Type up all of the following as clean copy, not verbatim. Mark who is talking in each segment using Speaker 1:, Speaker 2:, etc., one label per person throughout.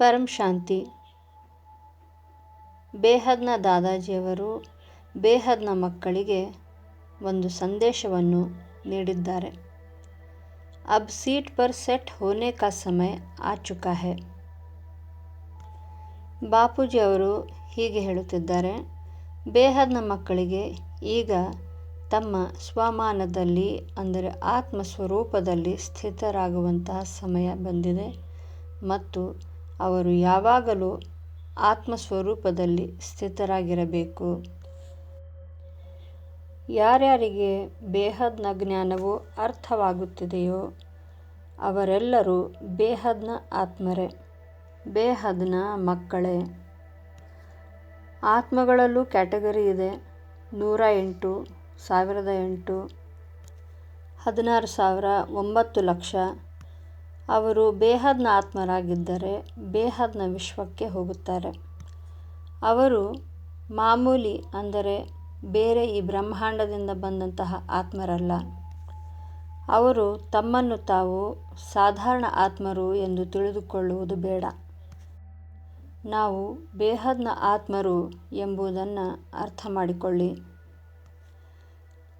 Speaker 1: ಪರಂ ಶಾಂತಿ. ಬೇಹದ್ನ ದಾದಾಜಿಯವರು ಬೇಹದ್ನ ಮಕ್ಕಳಿಗೆ ಒಂದು ಸಂದೇಶವನ್ನು ನೀಡಿದ್ದಾರೆ. ಅಬ್ ಸೀಟ್ ಪರ್ ಸೆಟ್ ಹೋನೆ ಕಾ ಸಮಯ ಆ ಚುಕಾ ಹೈ. ಬಾಪೂಜಿ ಅವರು ಹೀಗೆ ಹೇಳುತ್ತಿದ್ದಾರೆ, ಬೇಹದ್ನ ಮಕ್ಕಳಿಗೆ ಈಗ ತಮ್ಮ ಸ್ವಮಾನದಲ್ಲಿ ಅಂದರೆ ಆತ್ಮ ಸ್ವರೂಪದಲ್ಲಿ ಸ್ಥಿತರಾಗುವಂತಹ ಸಮಯ ಬಂದಿದೆ ಮತ್ತು ಅವರು ಯಾವಾಗಲೂ ಆತ್ಮಸ್ವರೂಪದಲ್ಲಿ ಸ್ಥಿತರಾಗಿರಬೇಕು. ಯಾರ್ಯಾರಿಗೆ ಬೇಹದ್ನ ಜ್ಞಾನವು ಅರ್ಥವಾಗುತ್ತಿದೆಯೋ ಅವರೆಲ್ಲರೂ ಬೇಹದ್ನ ಆತ್ಮರೇ, ಬೇಹದ್ನ ಮಕ್ಕಳೇ. ಆತ್ಮಗಳಲ್ಲೂ ಕ್ಯಾಟಗರಿ ಇದೆ. 108, 1008, 16,000, 9 ಲಕ್ಷ. ಅವರು ಬೇಹದ್ನ ಆತ್ಮರಾಗಿದ್ದರೆ ಬೇಹದ್ನ ವಿಶ್ವಕ್ಕೆ ಹೋಗುತ್ತಾರೆ. ಅವರು ಮಾಮೂಲಿ ಅಂದರೆ ಬೇರೆ ಈ ಬ್ರಹ್ಮಾಂಡದಿಂದ ಬಂದಂತಹ ಆತ್ಮರಲ್ಲ. ಅವರು ತಮ್ಮನ್ನು ತಾವು ಸಾಧಾರಣ ಆತ್ಮರು ಎಂದು ತಿಳಿದುಕೊಳ್ಳುವುದು ಬೇಡ. ನಾವು ಬೇಹದ್ನ ಆತ್ಮರು ಎಂಬುದನ್ನು ಅರ್ಥ ಮಾಡಿಕೊಳ್ಳಿ.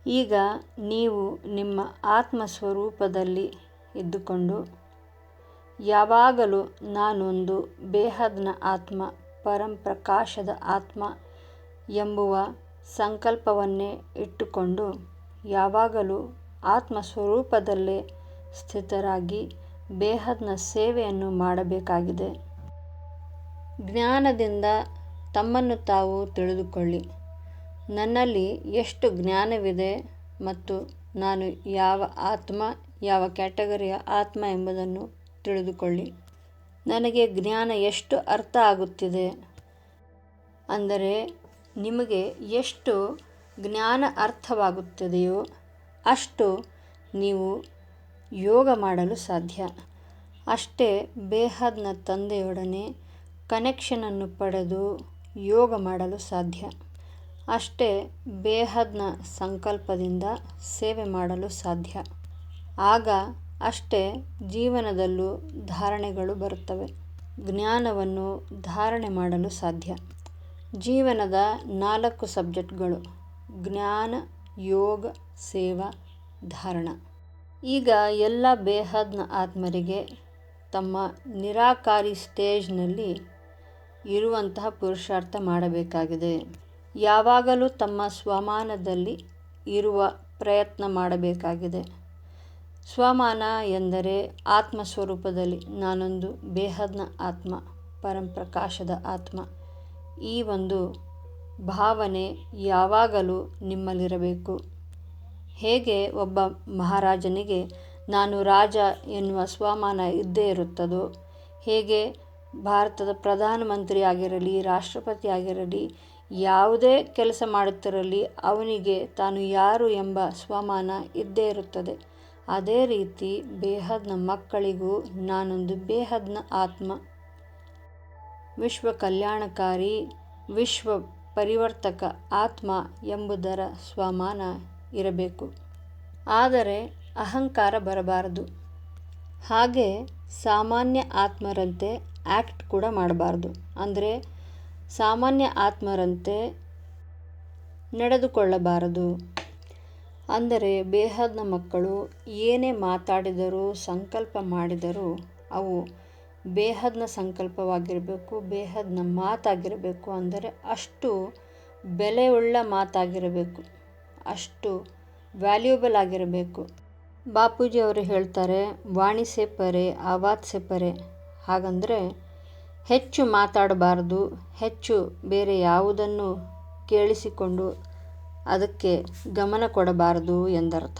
Speaker 1: ಈಗ ನೀವು ನಿಮ್ಮ ಆತ್ಮ ಸ್ವರೂಪದಲ್ಲಿ ಇದ್ದುಕೊಂಡು ಯಾವಾಗಲೂ ನಾನೊಂದು ಬೇಹದ್ನ ಆತ್ಮ, ಪರಂಪ್ರಕಾಶದ ಆತ್ಮ ಎಂಬುವ ಸಂಕಲ್ಪವನ್ನೇ ಇಟ್ಟುಕೊಂಡು ಯಾವಾಗಲೂ ಆತ್ಮ ಸ್ವರೂಪದಲ್ಲೇ ಸ್ಥಿತರಾಗಿ ಬೇಹದ್ನ ಸೇವೆಯನ್ನು ಮಾಡಬೇಕಾಗಿದೆ. ಜ್ಞಾನದಿಂದ ತಮ್ಮನ್ನು ತಾವು ತಿಳಿದುಕೊಳ್ಳಿ. ನನ್ನಲ್ಲಿ ಎಷ್ಟು ಜ್ಞಾನವಿದೆ ಮತ್ತು ನಾನು ಯಾವ ಆತ್ಮ, ಯಾವ ಕ್ಯಾಟಗರಿಯ ಆತ್ಮ ಎಂಬುದನ್ನು ತಿಳಿದುಕೊಳ್ಳಿ. ನನಗೆ ಜ್ಞಾನ ಎಷ್ಟು ಅರ್ಥ ಆಗುತ್ತಿದೆ ಅಂದರೆ ನಿಮಗೆ ಎಷ್ಟು ಜ್ಞಾನ ಅರ್ಥವಾಗುತ್ತದೆಯೋ ಅಷ್ಟು ನೀವು ಯೋಗ ಮಾಡಲು ಸಾಧ್ಯ. ಅಷ್ಟೇ ಬೇಹದ್ನ ತಂದೆಯೊಡನೆ ಕನೆಕ್ಷನನ್ನು ಪಡೆದು ಯೋಗ ಮಾಡಲು ಸಾಧ್ಯ. ಅಷ್ಟೇ ಬೇಹದ್ನ ಸಂಕಲ್ಪದಿಂದ ಸೇವೆ ಮಾಡಲು ಸಾಧ್ಯ. ಆಗ ಅಷ್ಟೇ ಜೀವನದಲ್ಲೂ ಧಾರಣೆಗಳು ಬರುತ್ತವೆ. ಜ್ಞಾನವನ್ನು ಧಾರಣೆ ಮಾಡಲು ಸಾಧ್ಯ. ಜೀವನದ 4 ಸಬ್ಜೆಕ್ಟ್ಗಳು: ಜ್ಞಾನ, ಯೋಗ, ಸೇವಾ, ಧಾರಣ. ಈಗ ಎಲ್ಲ ಬೇಹದ್ನ ಆತ್ಮರಿಗೆ ತಮ್ಮ ನಿರಾಕಾರಿ ಸ್ಟೇಜ್ನಲ್ಲಿ ಇರುವಂತಹ ಪುರುಷಾರ್ಥ ಮಾಡಬೇಕಾಗಿದೆ. ಯಾವಾಗಲೂ ತಮ್ಮ ಸ್ವಮಾನದಲ್ಲಿ ಇರುವ ಪ್ರಯತ್ನ ಮಾಡಬೇಕಾಗಿದೆ. ಸ್ವಮಾನ ಎಂದರೆ ಆತ್ಮಸ್ವರೂಪದಲ್ಲಿ ನಾನೊಂದು ಬೇಹದ್ನ ಆತ್ಮ, ಪರಂಪ್ರಕಾಶದ ಆತ್ಮ. ಈ ಒಂದು ಭಾವನೆ ಯಾವಾಗಲೂ ನಿಮ್ಮಲ್ಲಿರಬೇಕು. ಹೇಗೆ ಒಬ್ಬ ಮಹಾರಾಜನಿಗೆ ನಾನು ರಾಜ ಎನ್ನುವ ಸ್ವಮಾನ ಇದ್ದೇ ಇರುತ್ತದೋ, ಹೇಗೆ ಭಾರತದ ಪ್ರಧಾನಮಂತ್ರಿ ಆಗಿರಲಿ, ರಾಷ್ಟ್ರಪತಿ ಆಗಿರಲಿ, ಯಾವುದೇ ಕೆಲಸ ಮಾಡುತ್ತಿರಲಿ ಅವನಿಗೆ ತಾನು ಯಾರು ಎಂಬ ಸ್ವಮಾನ ಇದ್ದೇ ಇರುತ್ತದೆ. ಅದೇ ರೀತಿ ಬೇಹದ್ನ ಮಕ್ಕಳಿಗೂ ನಾನೊಂದು ಬೇಹದ್ನ ಆತ್ಮ, ವಿಶ್ವ ಕಲ್ಯಾಣಕಾರಿ, ವಿಶ್ವ ಪರಿವರ್ತಕ ಆತ್ಮ ಎಂಬುದರ ಸ್ವಮಾನ ಇರಬೇಕು. ಆದರೆ ಅಹಂಕಾರ ಬರಬಾರದು. ಹಾಗೆ ಸಾಮಾನ್ಯ ಆತ್ಮರಂತೆ ಆ್ಯಕ್ಟ್ ಕೂಡ ಮಾಡಬಾರ್ದು. ಅಂದರೆ ಸಾಮಾನ್ಯ ಆತ್ಮರಂತೆ ನಡೆದುಕೊಳ್ಳಬಾರದು. ಅಂದರೆ ಬೇಹದ್ನ ಮಕ್ಕಳು ಏನೇ ಮಾತಾಡಿದರೂ ಸಂಕಲ್ಪ ಮಾಡಿದರೂ ಅವು ಬೇಹದ್ನ ಸಂಕಲ್ಪವಾಗಿರಬೇಕು, ಬೇಹದ್ನ ಮಾತಾಗಿರಬೇಕು. ಅಂದರೆ ಅಷ್ಟು ಬೆಲೆಯುಳ್ಳ ಮಾತಾಗಿರಬೇಕು, ಅಷ್ಟು ವ್ಯಾಲ್ಯೂಬಲ್ ಆಗಿರಬೇಕು. ಬಾಪೂಜಿ ಅವರು ಹೇಳ್ತಾರೆ, ವಾಣಿ ಸೆ ಪರೆ ಆವಾಜ್ ಸೆ ಪರೆ. ಹಾಗಂದರೆ ಹೆಚ್ಚು ಮಾತಾಡಬಾರದು, ಹೆಚ್ಚು ಬೇರೆ ಯಾವುದನ್ನು ಕೇಳಿಸಿಕೊಂಡು ಅದಕ್ಕೆ ಗಮನ ಕೊಡಬಾರದು ಎಂದರ್ಥ.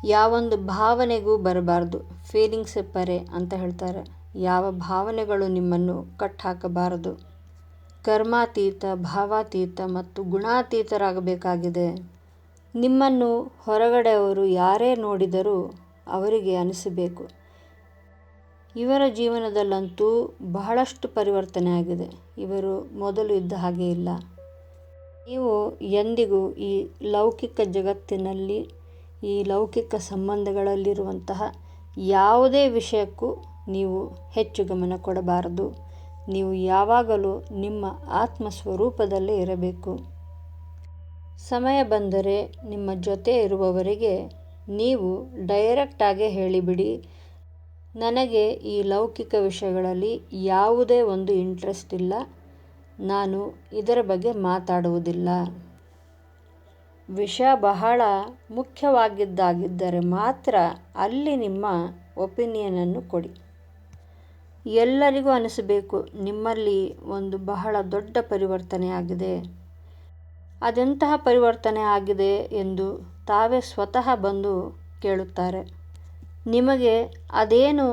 Speaker 1: ಯಾವೊಂದು ಭಾವನೆಗೂ ಬರಬಾರದು. ಫೀಲಿಂಗ್ಸ್ ಪರೆ ಅಂತ ಹೇಳ್ತಾರೆ. ಯಾವ ಭಾವನೆಗಳು ನಿಮ್ಮನ್ನು ಕಟ್ಟಾಕಬಾರದು. ಕರ್ಮಾತೀತ, ಭಾವಾತೀತ ಮತ್ತು ಗುಣಾತೀತರಾಗಬೇಕಾಗಿದೆ. ನಿಮ್ಮನ್ನು ಹೊರಗಡೆಯವರು ಯಾರೇ ನೋಡಿದರೂ ಅವರಿಗೆ ಅನಿಸಬೇಕು, ಇವರ ಜೀವನದಲ್ಲಂತೂ ಬಹಳಷ್ಟು ಪರಿವರ್ತನೆ ಆಗಿದೆ, ಇವರು ಮೊದಲು ಇದ್ದ ಹಾಗೆ ಇಲ್ಲ. ನೀವು ಎಂದಿಗೂ ಈ ಲೌಕಿಕ ಜಗತ್ತಿನಲ್ಲಿ, ಈ ಲೌಕಿಕ ಸಂಬಂಧಗಳಲ್ಲಿರುವಂತಹ ಯಾವುದೇ ವಿಷಯಕ್ಕೂ ನೀವು ಹೆಚ್ಚು ಗಮನ ಕೊಡಬಾರದು. ನೀವು ಯಾವಾಗಲೂ ನಿಮ್ಮ ಆತ್ಮ ಸ್ವರೂಪದಲ್ಲೇ ಇರಬೇಕು. ಸಮಯ ಬಂದರೆ ನಿಮ್ಮ ಜೊತೆ ಇರುವವರಿಗೆ ನೀವು ಡೈರೆಕ್ಟಾಗಿ ಹೇಳಿಬಿಡಿ, ನನಗೆ ಈ ಲೌಕಿಕ ವಿಷಯಗಳಲ್ಲಿ ಯಾವುದೇ ಒಂದು ಇಂಟ್ರೆಸ್ಟ್ ಇಲ್ಲ, ನಾನು ಇದರ ಬಗ್ಗೆ ಮಾತಾಡುವುದಿಲ್ಲ. ವಿಷಯ ಬಹಳ ಮುಖ್ಯವಾಗಿದ್ದಾಗಿದ್ದರೆ ಮಾತ್ರ ಅಲ್ಲಿ ನಿಮ್ಮ ಒಪಿನಿಯನನ್ನು ಕೊಡಿ. ಎಲ್ಲರಿಗೂ ಅನಿಸಬೇಕು ನಿಮ್ಮಲ್ಲಿ ಒಂದು ಬಹಳ ದೊಡ್ಡ ಪರಿವರ್ತನೆ ಆಗಿದೆ. ಅದೆಂತಹ ಪರಿವರ್ತನೆ ಆಗಿದೆ ಎಂದು ತಾವೇ ಸ್ವತಃ ಬಂದು ಕೇಳುತ್ತಾರೆ. ನಿಮಗೆ ಅದೇನು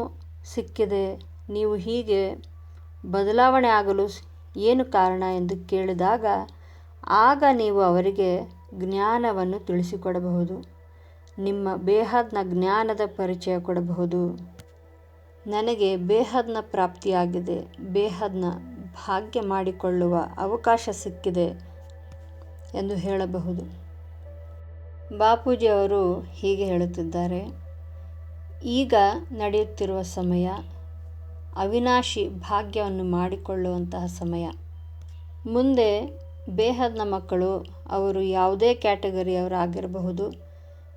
Speaker 1: ಸಿಕ್ಕಿದೆ, ನೀವು ಹೀಗೆ ಬದಲಾವಣೆ ಆಗಲು ಏನು ಕಾರಣ ಎಂದು ಕೇಳಿದಾಗ ಆಗ ನೀವು ಅವರಿಗೆ ಜ್ಞಾನವನ್ನು ತಿಳಿಸಿಕೊಡಬಹುದು. ನಿಮ್ಮ ಬೇಹದ್ನ ಜ್ಞಾನದ ಪರಿಚಯ ಕೊಡಬಹುದು. ನನಗೆ ಬೇಹದ್ನ ಪ್ರಾಪ್ತಿಯಾಗಿದೆ, ಬೇಹದ್ನ ಭಾಗ್ಯ ಮಾಡಿಕೊಳ್ಳುವ ಅವಕಾಶ ಸಿಕ್ಕಿದೆ ಎಂದು ಹೇಳಬಹುದು. ಬಾಪೂಜಿಯವರು ಹೀಗೆ ಹೇಳುತ್ತಿದ್ದಾರೆ, ಈಗ ನಡೆಯುತ್ತಿರುವ ಸಮಯ ಅವಿನಾಶಿ ಭಾಗ್ಯವನ್ನು ಮಾಡಿಕೊಳ್ಳುವಂತಹ ಸಮಯ. ಮುಂದೆ ಬೇಹದ್ನ ಮಕ್ಕಳು ಅವರು ಯಾವುದೇ ಕ್ಯಾಟಗರಿಯವರಾಗಿರಬಹುದು,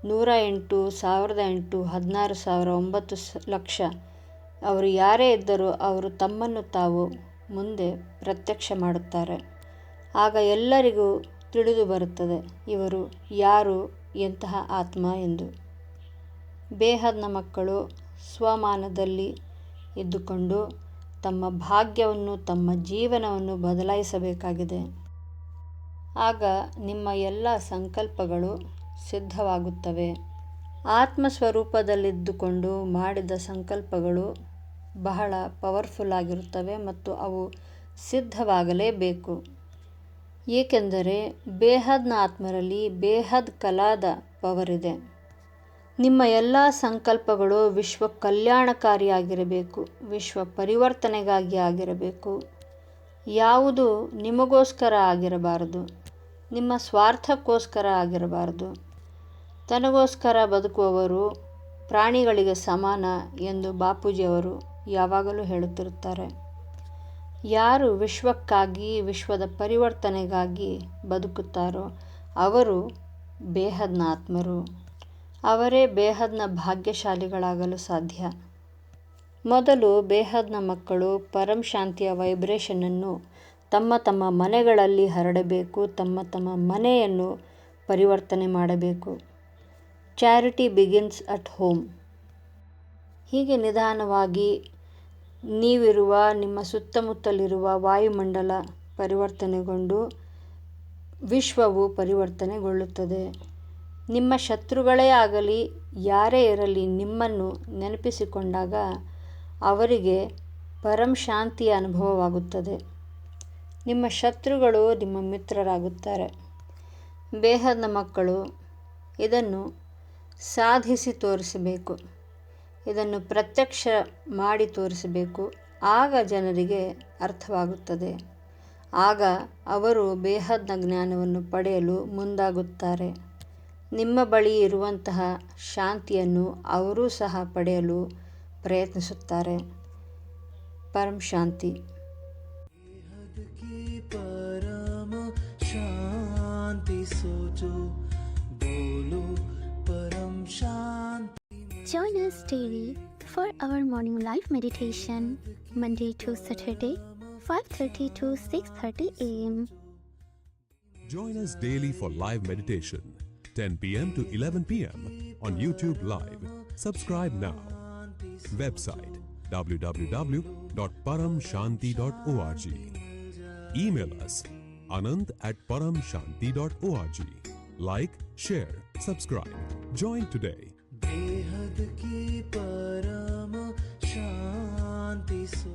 Speaker 1: 108, 1008, 16,000, 9 ಲಕ್ಷ, ಅವರು ಯಾರೇ ಇದ್ದರೂ ಅವರು ತಮ್ಮನ್ನು ತಾವು ಮುಂದೆ ಪ್ರತ್ಯಕ್ಷ ಮಾಡುತ್ತಾರೆ. ಆಗ ಎಲ್ಲರಿಗೂ ತಿಳಿದು ಬರುತ್ತದೆ ಇವರು ಯಾರು, ಎಂತಹ ಆತ್ಮ ಎಂದು. ಬೇಹದ್ನ ಮಕ್ಕಳು ಸ್ವಮಾನದಲ್ಲಿ ಇದ್ದುಕೊಂಡು ತಮ್ಮ ಭಾಗ್ಯವನ್ನು, ತಮ್ಮ ಜೀವನವನ್ನು ಬದಲಾಯಿಸಬೇಕಾಗಿದೆ. ಆಗ ನಿಮ್ಮ ಎಲ್ಲ ಸಂಕಲ್ಪಗಳು ಸಿದ್ಧವಾಗುತ್ತವೆ. ಆತ್ಮಸ್ವರೂಪದಲ್ಲಿದ್ದುಕೊಂಡು ಮಾಡಿದ ಸಂಕಲ್ಪಗಳು ಬಹಳ ಪವರ್ಫುಲ್ ಆಗಿರುತ್ತವೆ ಮತ್ತು ಅವು ಸಿದ್ಧವಾಗಲೇಬೇಕು. ಏಕೆಂದರೆ ಬೇಹದ್ನ ಆತ್ಮರಲ್ಲಿ ಬೇಹದ್ ಕಲಾದ ಪವರ್ ಇದೆ. ನಿಮ್ಮ ಎಲ್ಲ ಸಂಕಲ್ಪಗಳು ವಿಶ್ವ ಕಲ್ಯಾಣಕಾರಿಯಾಗಿರಬೇಕು, ವಿಶ್ವ ಪರಿವರ್ತನೆಗಾಗಿ ಆಗಿರಬೇಕು. ಯಾವುದು ನಿಮಗೋಸ್ಕರ ಆಗಿರಬಾರದು, ನಿಮ್ಮ ಸ್ವಾರ್ಥಕ್ಕೋಸ್ಕರ ಆಗಿರಬಾರದು. ತನಗೋಸ್ಕರ ಬದುಕುವವರು ಪ್ರಾಣಿಗಳಿಗೆ ಸಮಾನ ಎಂದು ಬಾಪೂಜಿಯವರು ಯಾವಾಗಲೂ ಹೇಳುತ್ತಿರುತ್ತಾರೆ. ಯಾರು ವಿಶ್ವಕ್ಕಾಗಿ, ವಿಶ್ವದ ಪರಿವರ್ತನೆಗಾಗಿ ಬದುಕುತ್ತಾರೋ ಅವರು ಬೇಹದ್ನ ಆತ್ಮರು. ಅವರೇ ಬೇಹದ್ನ ಭಾಗ್ಯಶಾಲಿಗಳಾಗಲು ಸಾಧ್ಯ. ಮೊದಲು ಬೇಹದ್ನ ಮಕ್ಕಳು ಪರಂ ಶಾಂತಿಯ ವೈಬ್ರೇಷನನ್ನು ತಮ್ಮ ತಮ್ಮ ಮನೆಗಳಲ್ಲಿ ಹರಡಬೇಕು, ತಮ್ಮ ತಮ್ಮ ಮನೆಯನ್ನು ಪರಿವರ್ತನೆ ಮಾಡಬೇಕು. Charity begins at home. ಹೀಗೆ ನಿಧಾನವಾಗಿ ನೀವಿರುವ ನಿಮ್ಮ ಸುತ್ತಮುತ್ತಲಿರುವ ವಾಯುಮಂಡಲ ಪರಿವರ್ತನೆಗೊಂಡು ವಿಶ್ವವು ಪರಿವರ್ತನೆಗೊಳ್ಳುತ್ತದೆ. ನಿಮ್ಮ ಶತ್ರುಗಳೇ ಆಗಲಿ ಯಾರೇ ಇರಲಿ ನಿಮ್ಮನ್ನು ನೆನಪಿಸಿಕೊಂಡಾಗ ಅವರಿಗೆ ಪರಂ ಶಾಂತಿಯ ಅನುಭವವಾಗುತ್ತದೆ. ನಿಮ್ಮ ಶತ್ರುಗಳು ನಿಮ್ಮ ಮಿತ್ರರಾಗುತ್ತಾರೆ. ಬೇಹದ್ನ ಮಕ್ಕಳು ಇದನ್ನು ಸಾಧಿಸಿ ತೋರಿಸಬೇಕು, ಇದನ್ನು ಪ್ರತ್ಯಕ್ಷ ಮಾಡಿ ತೋರಿಸಬೇಕು. ಆಗ ಜನರಿಗೆ ಅರ್ಥವಾಗುತ್ತದೆ. ಆಗ ಅವರು ಬೇಹದ್ನ ಜ್ಞಾನವನ್ನು ಪಡೆಯಲು ಮುಂದಾಗುತ್ತಾರೆ. ನಿಮ್ಮ ಬಳಿ ಇರುವಂತಹ ಶಾಂತಿಯನ್ನು ಅವರೂ ಸಹ ಪಡೆಯಲು ಪ್ರಯತ್ನಿಸುತ್ತಾರೆ. ಪರಂ ಶಾಂತಿ.
Speaker 2: परम शांति सोचो बोलो परम शांति.
Speaker 3: Join us daily for our morning live meditation, Monday to Saturday, 5:30 to 6:30 a.m.
Speaker 4: Join us daily for live meditation, 10 p.m. to 11 p.m. on YouTube Live. Subscribe now. Website www.paramshanti.org. Email us anant@paramshanti.org. Like, share, subscribe. Join today.
Speaker 2: बेहद की परम शांति सो